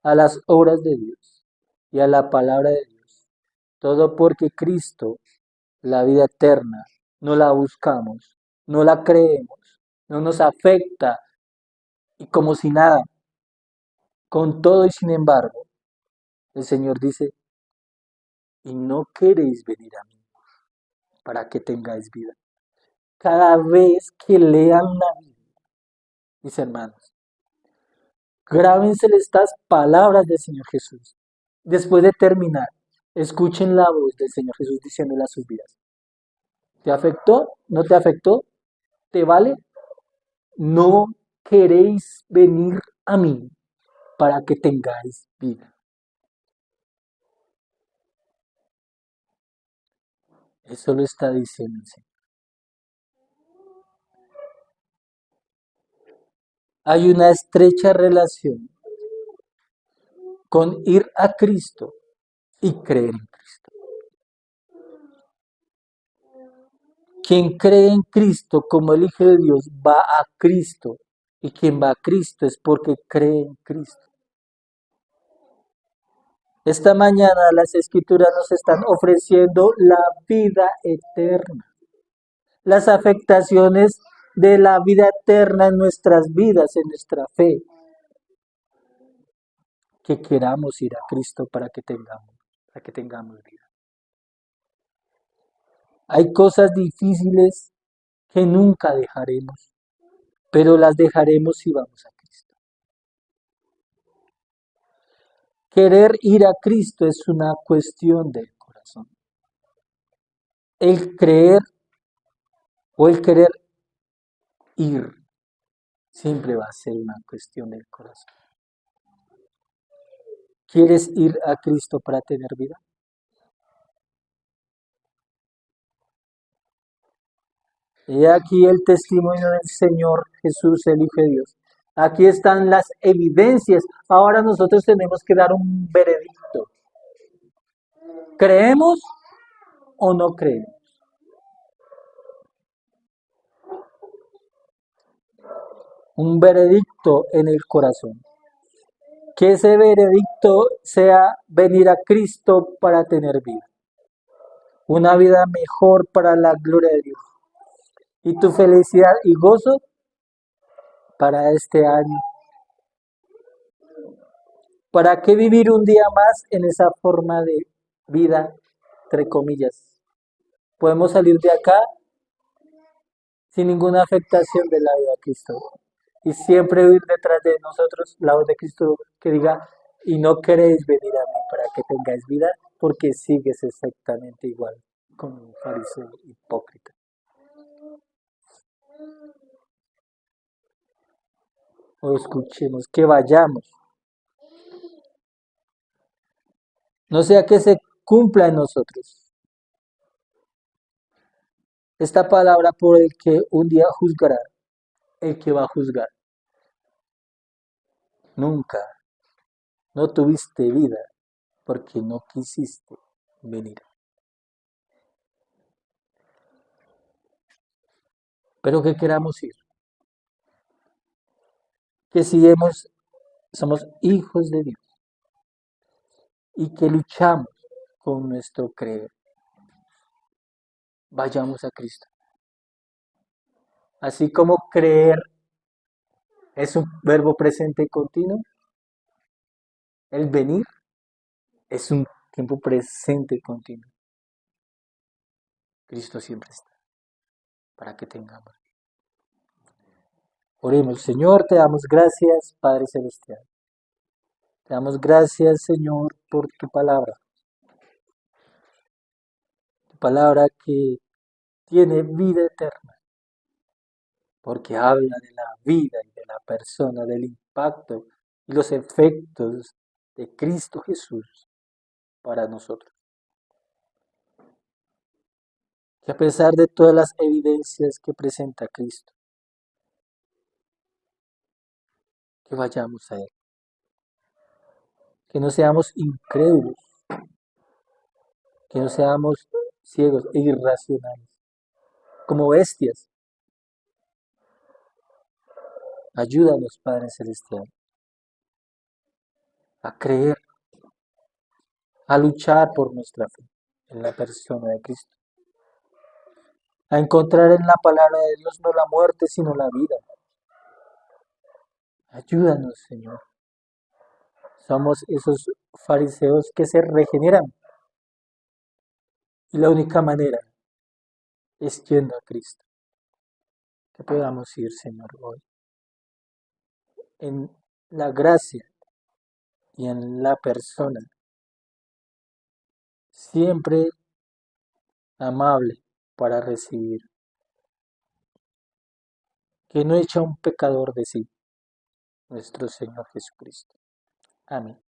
a las obras de Dios y a la palabra de Dios. Todo porque Cristo, la vida eterna, no la buscamos, no la creemos, no nos afecta y como si nada. Con todo y sin embargo, el Señor dice, y no queréis venir a mí para que tengáis vida. Cada vez que lean la Biblia, mis hermanos, grábensele estas palabras del Señor Jesús. Después de terminar, escuchen la voz del Señor Jesús diciéndole a sus vidas. ¿Te afectó? ¿No te afectó? ¿Te vale? No queréis venir a mí para que tengáis vida. Eso lo está diciendo el Señor. Hay una estrecha relación con ir a Cristo y creer en Cristo. Quien cree en Cristo como el Hijo de Dios va a Cristo. Y quien va a Cristo es porque cree en Cristo. Esta mañana las escrituras nos están ofreciendo la vida eterna. Las afectaciones de la vida eterna en nuestras vidas, en nuestra fe. Que queramos ir a Cristo para que tengamos vida. Hay cosas difíciles que nunca dejaremos, pero las dejaremos si vamos a Cristo. Querer ir a Cristo es una cuestión del corazón. El creer o el querer ir siempre va a ser una cuestión del corazón. ¿Quieres ir a Cristo para tener vida? He aquí el testimonio del Señor Jesús, el Hijo de Dios. Aquí están las evidencias. Ahora nosotros tenemos que dar un veredicto. ¿Creemos o no creemos? Un veredicto en el corazón. Que ese veredicto sea venir a Cristo para tener vida. Una vida mejor para la gloria de Dios. Y tu felicidad y gozo para este año. ¿Para qué vivir un día más en esa forma de vida, entre comillas? Podemos salir de acá sin ninguna afectación de la vida de Cristo. Y siempre ir detrás de nosotros la voz de Cristo que diga, y no queréis venir a mí para que tengáis vida, porque sigues exactamente igual como un fariseo hipócrita. O escuchemos, que vayamos. No sea que se cumpla en nosotros esta palabra por el que un día juzgará, el que va a juzgar. Nunca, no tuviste vida porque no quisiste venir. Pero que queramos ir, que si somos hijos de Dios y que luchamos con nuestro creer, vayamos a Cristo. Así como creer es un verbo presente continuo, el venir es un tiempo presente continuo. Cristo siempre está para que tengamos. Oremos, Señor, te damos gracias, Padre Celestial. Te damos gracias, Señor, por tu palabra que tiene vida eterna, porque habla de la vida y de la persona, del impacto y los efectos de Cristo Jesús para nosotros. Que a pesar de todas las evidencias que presenta Cristo, que vayamos a Él, que no seamos incrédulos, que no seamos ciegos e irracionales, como bestias. Ayúdanos, Padre Celestial, a creer, a luchar por nuestra fe en la persona de Cristo, a encontrar en la palabra de Dios no la muerte, sino la vida. Ayúdanos, Señor. Somos esos fariseos que se regeneran y la única manera es yendo a Cristo. Que podamos ir, Señor, hoy en la gracia y en la persona, siempre amable para recibir, que no echa un pecador de sí, nuestro Señor Jesucristo. Amén.